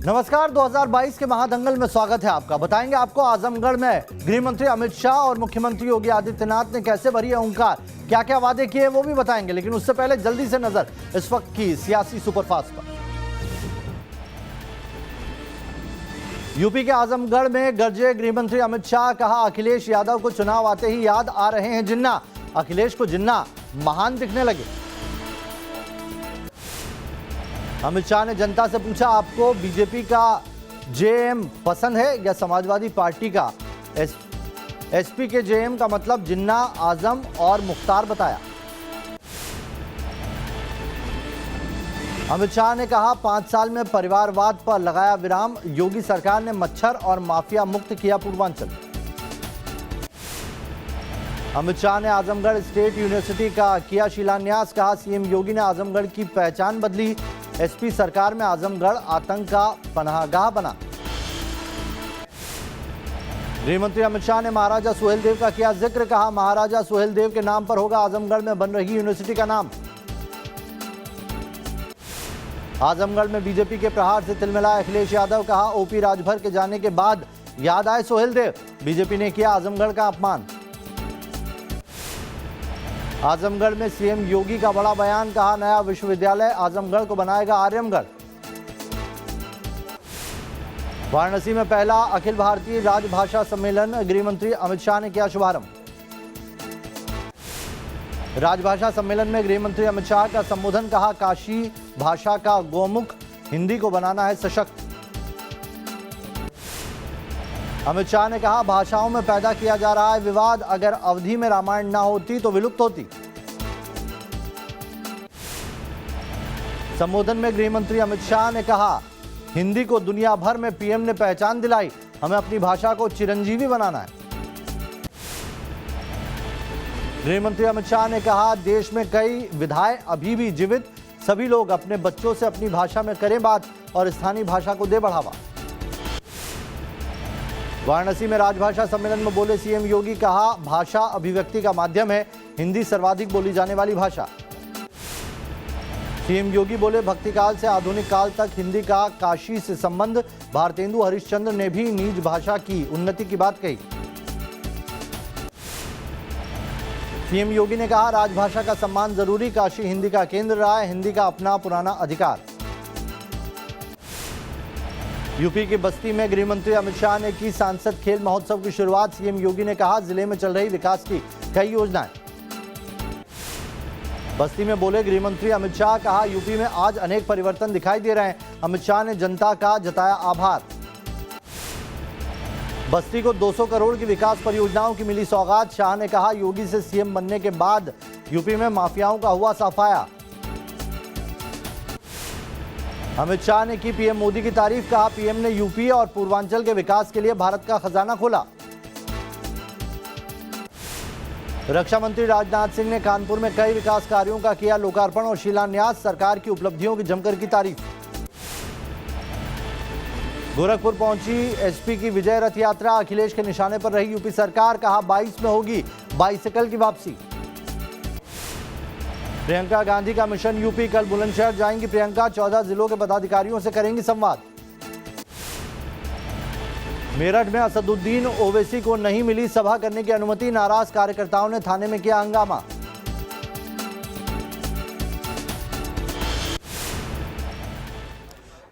नमस्कार, 2022 के महादंगल में स्वागत है आपका। बताएंगे आपको आजमगढ़ में गृह मंत्री अमित शाह और मुख्यमंत्री योगी आदित्यनाथ ने कैसे भरी है हुंकार, क्या क्या वादे किए वो भी बताएंगे। लेकिन उससे पहले जल्दी से नजर इस वक्त की सियासी सुपरफास्ट पर। यूपी के आजमगढ़ में गरजे गृह मंत्री अमित शाह, कहा अखिलेश यादव को चुनाव आते ही याद आ रहे हैं जिन्ना। अखिलेश को जिन्ना महान दिखने लगे। अमित शाह ने जनता से पूछा, आपको बीजेपी का जेएम पसंद है या समाजवादी पार्टी का? एसपी के जेएम का मतलब जिन्ना, आजम और मुख्तार बताया। अमित शाह ने कहा 5 साल में परिवारवाद पर लगाया विराम। योगी सरकार ने मच्छर और माफिया मुक्त किया पूर्वांचल। अमित शाह ने आजमगढ़ स्टेट यूनिवर्सिटी का किया शिलान्यास, कहा सीएम योगी ने आजमगढ़ की पहचान बदली। एसपी सरकार में आजमगढ़ आतंक का पनाहगाह बना। गृहमंत्री अमित शाह ने महाराजा सुहेलदेव का किया जिक्र, कहा महाराजा सुहेलदेव के नाम पर होगा आजमगढ़ में बन रही यूनिवर्सिटी का नाम। आजमगढ़ में बीजेपी के प्रहार से तिलमिलाए अखिलेश यादव, कहा ओपी राजभर के जाने के बाद याद आए सुहेलदेव। बीजेपी ने किया आजमगढ़ का अपमान। आजमगढ़ में सीएम योगी का बड़ा बयान, कहा नया विश्वविद्यालय आजमगढ़ को बनाएगा आर्यमगढ़। वाराणसी में पहला अखिल भारतीय राजभाषा सम्मेलन, गृह मंत्री अमित शाह ने किया शुभारंभ। राजभाषा सम्मेलन में गृह मंत्री अमित शाह का संबोधन, कहा काशी भाषा का गोमुख, हिंदी को बनाना है सशक्त। अमित शाह ने कहा भाषाओं में पैदा किया जा रहा है विवाद, अगर अवधि में रामायण ना होती तो विलुप्त होती। संबोधन में गृह मंत्री अमित शाह ने कहा हिंदी को दुनिया भर में पीएम ने पहचान दिलाई, हमें अपनी भाषा को चिरंजीवी बनाना है। गृह मंत्री अमित शाह ने कहा देश में कई विधाएं अभी भी जीवित, सभी लोग अपने बच्चों से अपनी भाषा में करें बात और स्थानीय भाषा को दे बढ़ावा। वाराणसी में राजभाषा सम्मेलन में बोले सीएम योगी, कहा भाषा अभिव्यक्ति का माध्यम है, हिंदी सर्वाधिक बोली जाने वाली भाषा। सीएम योगी बोले भक्तिकाल से आधुनिक काल तक हिंदी का काशी से संबंध, भारतेंदु हरिश्चंद्र ने भी निज भाषा की उन्नति की बात कही। सीएम योगी ने कहा राजभाषा का सम्मान जरूरी, काशी हिंदी का केंद्र रहा है, हिंदी का अपना पुराना अधिकार। यूपी के बस्ती में गृह मंत्री अमित शाह ने की सांसद खेल महोत्सव की शुरुआत। सीएम योगी ने कहा जिले में चल रही विकास की कई योजनाएं। बस्ती में बोले गृह मंत्री अमित शाह, कहा यूपी में आज अनेक परिवर्तन दिखाई दे रहे हैं। अमित शाह ने जनता का जताया आभार। बस्ती को 200 करोड़ की विकास परियोजनाओं की मिली सौगात। शाह ने कहा योगी से सीएम बनने के बाद यूपी में माफियाओं का हुआ सफाया। अमित शाह ने की पीएम मोदी की तारीफ, कहा पीएम ने यूपी और पूर्वांचल के विकास के लिए भारत का खजाना खोला। रक्षा मंत्री राजनाथ सिंह ने कानपुर में कई विकास कार्यों का किया लोकार्पण और शिलान्यास, सरकार की उपलब्धियों की जमकर की तारीफ। गोरखपुर पहुंची एसपी की विजय रथ यात्रा, अखिलेश के निशाने पर रही यूपी सरकार, कहा 22 में होगी बाइसिकल की वापसी। प्रियंका गांधी का मिशन यूपी, कल बुलंदशहर जाएंगी प्रियंका, 14 जिलों के पदाधिकारियों से करेंगी संवाद। मेरठ में असदुद्दीन ओवैसी को नहीं मिली सभा करने की अनुमति, नाराज कार्यकर्ताओं ने थाने में किया हंगामा।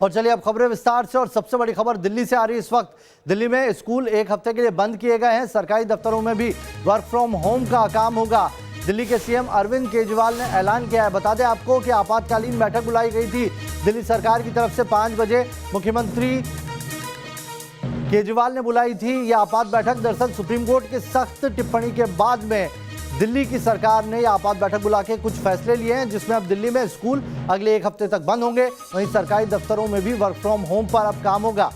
और चलिए अब खबरें विस्तार से, और सबसे बड़ी खबर दिल्ली से आ रही है इस वक्त। दिल्ली में स्कूल एक हफ्ते के लिए बंद किए गए हैं, सरकारी दफ्तरों में भी वर्क फ्रॉम होम का काम होगा। दिल्ली के सीएम अरविंद केजरीवाल ने ऐलान किया है। बता दें आपको कि आपातकालीन बैठक बुलाई गई थी दिल्ली सरकार की तरफ से 5 बजे। मुख्यमंत्री केजरीवाल ने बुलाई थी यह आपात बैठक। दरअसल सुप्रीम कोर्ट की सख्त टिप्पणी के बाद में दिल्ली की सरकार ने यह आपात बैठक बुला के कुछ फैसले लिए हैं, जिसमें अब दिल्ली में स्कूल अगले 1 हफ्ते तक बंद होंगे। वहीं सरकारी दफ्तरों में भी वर्क फ्रॉम होम पर अब काम होगा।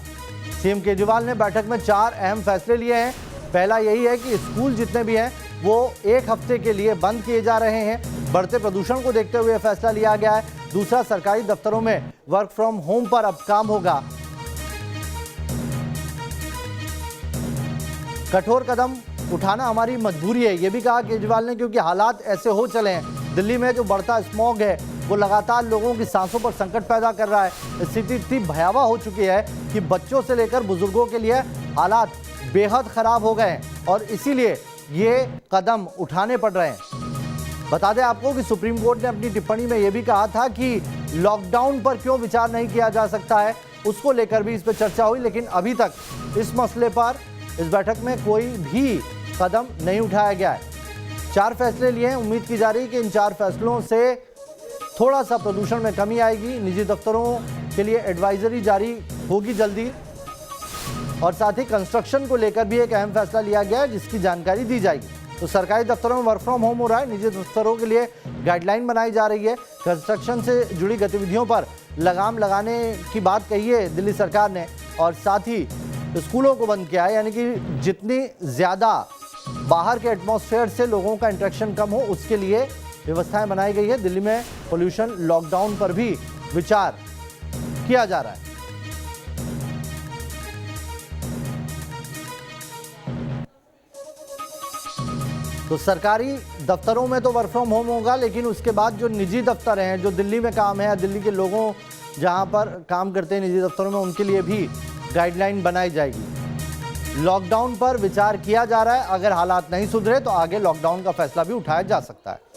सीएम केजरीवाल ने बैठक में 4 अहम फैसले लिए हैं। पहला यही है कि स्कूल जितने भी हैं वो 1 हफ्ते के लिए बंद किए जा रहे हैं। बढ़ते प्रदूषण को देखते हुए फैसला लिया गया है। दूसरा, सरकारी दफ्तरों में वर्क फ्रॉम होम पर अब काम होगा। कठोर कदम उठाना हमारी मजबूरी है, ये भी कहा केजरीवाल ने, क्योंकि हालात ऐसे हो चले हैं। दिल्ली में जो बढ़ता स्मॉग है वो लगातार लोगों की सांसों पर संकट पैदा कर रहा है। स्थिति इतनी भयावह हो चुकी है कि बच्चों से लेकर बुजुर्गों के लिए हालात बेहद खराब हो गए हैं और इसीलिए ये कदम उठाने पड़ रहे हैं। बता दें आपको कि सुप्रीम कोर्ट ने अपनी टिप्पणी में यह भी कहा था कि लॉकडाउन पर क्यों विचार नहीं किया जा सकता है, उसको लेकर भी इस पर चर्चा हुई, लेकिन अभी तक इस मसले पर इस बैठक में कोई भी कदम नहीं उठाया गया है। 4 फैसले लिए हैं। उम्मीद की जा रही है कि इन 4 फैसलों से थोड़ा सा प्रदूषण में कमी आएगी। निजी दफ्तरों के लिए एडवाइजरी जारी होगी जल्दी और साथ ही कंस्ट्रक्शन को लेकर भी एक अहम फैसला लिया गया है जिसकी जानकारी दी जाएगी। तो सरकारी दफ्तरों में वर्क फ्रॉम होम हो रहा है, निजी दफ्तरों के लिए गाइडलाइन बनाई जा रही है। कंस्ट्रक्शन से जुड़ी गतिविधियों पर लगाम लगाने की बात कही है दिल्ली सरकार ने और साथ ही स्कूलों को बंद किया है, यानी कि जितनी ज़्यादा बाहर के एटमॉस्फेयर से लोगों का इंटरेक्शन कम हो उसके लिए व्यवस्थाएं बनाई गई है। दिल्ली में पोल्यूशन लॉकडाउन पर भी विचार किया जा रहा है। तो सरकारी दफ्तरों में तो वर्क फ्रॉम होम होगा, लेकिन उसके बाद जो निजी दफ्तर हैं, जो दिल्ली में काम है या दिल्ली के लोगों जहां पर काम करते हैं निजी दफ्तरों में, उनके लिए भी गाइडलाइन बनाई जाएगी। लॉकडाउन पर विचार किया जा रहा है। अगर हालात नहीं सुधरे तो आगे लॉकडाउन का फैसला भी उठाया जा सकता है।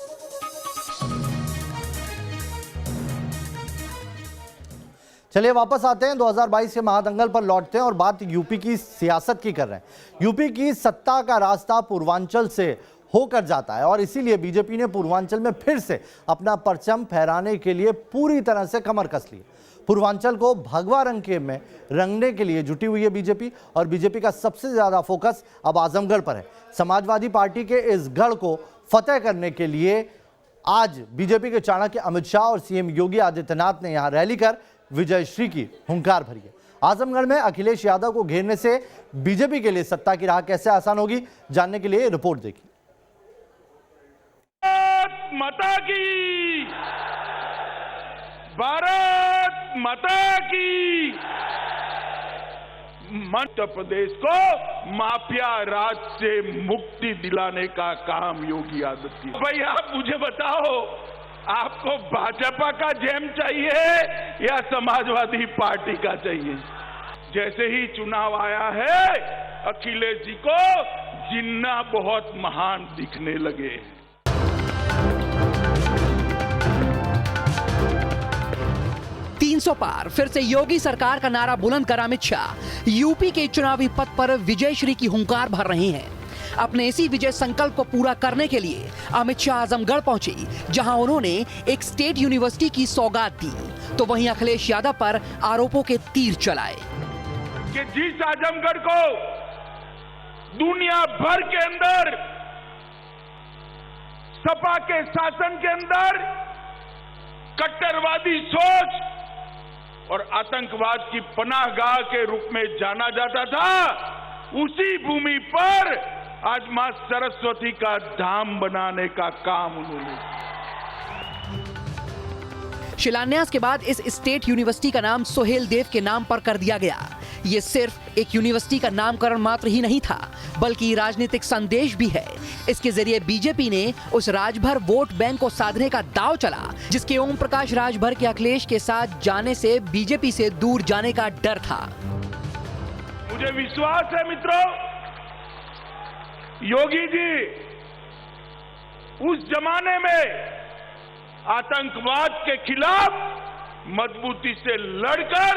चलिए वापस आते हैं 2022 के महादंगल पर लौटते हैं और बात यूपी की सियासत की कर रहे हैं। यूपी की सत्ता का रास्ता पूर्वांचल से होकर जाता है और इसीलिए बीजेपी ने पूर्वांचल में फिर से अपना परचम फहराने के लिए पूरी तरह से कमर कस ली। पूर्वांचल को भगवा रंग के में रंगने के लिए जुटी हुई है बीजेपी और बीजेपी का सबसे ज्यादा फोकस अब आजमगढ़ पर है। समाजवादी पार्टी के इस गढ़ को फतेह करने के लिए आज बीजेपी के चाणक्य अमित शाह और सीएम योगी आदित्यनाथ ने यहां रैली कर विजयश्री की हुंकार भरी है। आजमगढ़ में अखिलेश यादव को घेरने से बीजेपी के लिए सत्ता की राह कैसे आसान होगी, जानने के लिए रिपोर्ट देखिए। माता की, भारत माता की। मध्य प्रदेश को माफिया राज से मुक्ति दिलाने का काम योगी आदित्यनाथ। भाई आप मुझे बताओ, आपको भाजपा का जेम चाहिए या समाजवादी पार्टी का चाहिए? जैसे ही चुनाव आया है अखिलेश जी को जिन्ना बहुत महान दिखने लगे। पार फिर से योगी सरकार का नारा बुलंद कर अमित शाह यूपी के चुनावी पथ पर विजयश्री की हुंकार भर रहे हैं। अपने इसी विजय संकल्प को पूरा करने के लिए अमित शाह आजमगढ़ पहुंचे, जहां उन्होंने एक स्टेट यूनिवर्सिटी की सौगात दी, तो वहीं अखिलेश यादव पर आरोपों के तीर चलाए कि जिस आजमगढ़ को दुनिया भर के अंदर सपा के शासन के अंदर कट्टरवादी सोच और आतंकवाद की पनाहगाह के रूप में जाना जाता था, उसी भूमि पर आज मां सरस्वती का धाम बनाने का काम उन्होंने। शिलान्यास के बाद इस स्टेट यूनिवर्सिटी का नाम सोहेल देव के नाम पर कर दिया गया। ये सिर्फ एक यूनिवर्सिटी का नामकरण मात्र ही नहीं था, बल्कि राजनीतिक संदेश भी है। इसके जरिए बीजेपी ने उस राजभर वोट बैंक को साधने का दांव चला, जिसके ओम प्रकाश राजभर के अखिलेश के साथ जाने से बीजेपी से दूर जाने का डर था। मुझे विश्वास है मित्रों, योगी जी उस जमाने में आतंकवाद के खिलाफ मजबूती से लड़कर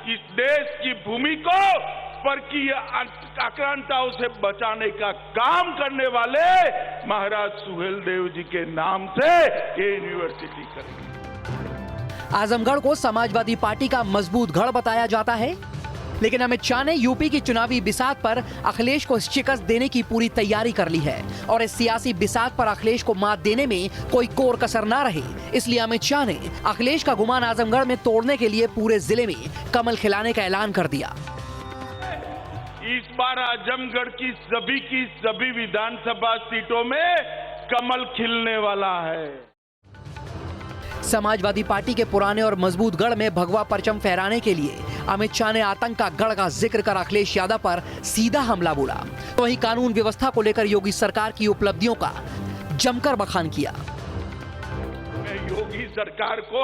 इस देश की भूमि को परकीय आक्रांताओं से बचाने का काम करने वाले महाराज सुहेलदेव जी के नाम से ये यूनिवर्सिटी करेंगे। आजमगढ़ को समाजवादी पार्टी का मजबूत गढ़ बताया जाता है, लेकिन अमित शाह ने यूपी की चुनावी बिसात पर अखिलेश को शिकस्त देने की पूरी तैयारी कर ली है और इस सियासी बिसात पर अखिलेश को मात देने में कोई कोर कसर ना रहे, इसलिए अमित शाह ने अखिलेश का गुमान आजमगढ़ में तोड़ने के लिए पूरे जिले में कमल खिलाने का ऐलान कर दिया। इस बार आजमगढ़ की सभी विधानसभा सीटों में कमल खिलने वाला है। समाजवादी पार्टी के पुराने और मजबूत गढ़ में भगवा परचम फहराने के लिए अमित शाह ने आतंक का गढ़ का जिक्र कर अखिलेश यादव पर सीधा हमला बोला। तो वहीं कानून व्यवस्था को लेकर योगी सरकार की उपलब्धियों का जमकर बखान किया। मैं योगी सरकार को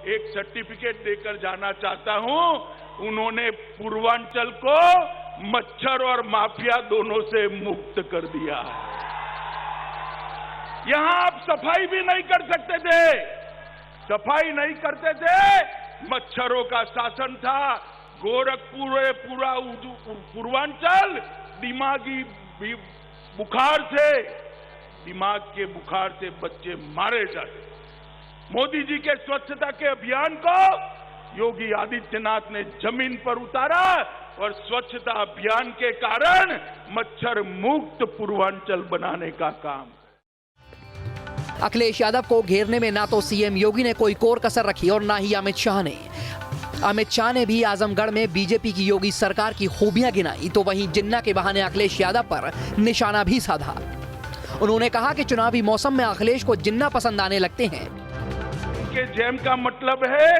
एक सर्टिफिकेट देकर जाना चाहता हूं। उन्होंने पूर्वांचल को मच्छर और माफिया दोनों से मुक्त कर दिया है। यहां आप सफाई भी नहीं कर सकते थे, सफाई नहीं करते थे, मच्छरों का शासन था। गोरखपुर पूरा पूर्वांचल दिमागी बुखार से, दिमाग के बुखार से बच्चे मारे जाते। मोदी जी के स्वच्छता के अभियान को योगी आदित्यनाथ ने जमीन पर उतारा और स्वच्छता अभियान के कारण मच्छर मुक्त पूर्वांचल बनाने का काम। अखिलेश यादव को घेरने में ना तो सीएम योगी ने कोई कोर कसर रखी और ना ही अमित शाह ने। अमित शाह ने भी आजमगढ़ में बीजेपी की योगी सरकार की खूबियां गिनाई, तो वहीं जिन्ना के बहाने अखिलेश यादव पर निशाना भी साधा। उन्होंने कहा कि चुनावी मौसम में अखिलेश को जिन्ना पसंद आने लगते हैं। के जेम का मतलब है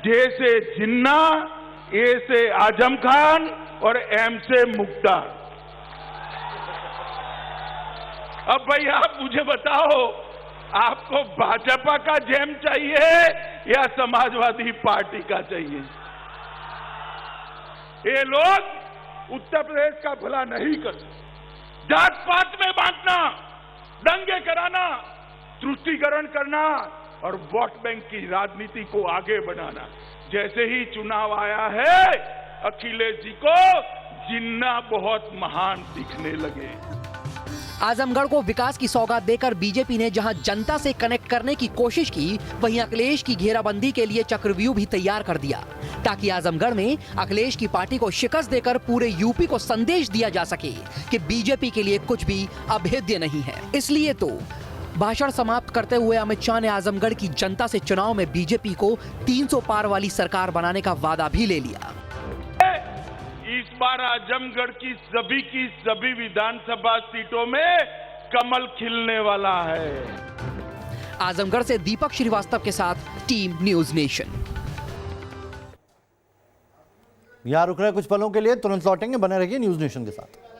जे से जिन्ना, ए से आजम खान और एम से मुख्तार। अब भाई आप मुझे बताओ, आपको भाजपा का जेम चाहिए या समाजवादी पार्टी का चाहिए? ये लोग उत्तर प्रदेश का भला नहीं करते। जात पात में बांटना, दंगे कराना, तुष्टीकरण करना और वोट बैंक की राजनीति को आगे बढ़ाना। जैसे ही चुनाव आया है, अखिलेश जी को जिन्ना बहुत महान दिखने लगे। आजमगढ़ को विकास की सौगात देकर बीजेपी ने जहां जनता से कनेक्ट करने की कोशिश की, वहीं अखिलेश की घेराबंदी के लिए चक्रव्यूह भी तैयार कर दिया, ताकि आजमगढ़ में अखिलेश की पार्टी को शिकस्त देकर पूरे यूपी को संदेश दिया जा सके कि बीजेपी के लिए कुछ भी अभेद्य नहीं है। इसलिए तो भाषण समाप्त करते हुए अमित शाह ने आजमगढ़ की जनता से चुनाव में बीजेपी को 300 पार वाली सरकार बनाने का वादा भी ले लिया। इस बार आजमगढ़ की सभी विधानसभा सीटों में कमल खिलने वाला है। आजमगढ़ से दीपक श्रीवास्तव के साथ टीम न्यूज नेशन। यहां रुक रहे कुछ पलों के लिए, तुरंत लौटेंगे, बने रहिए न्यूज नेशन के साथ।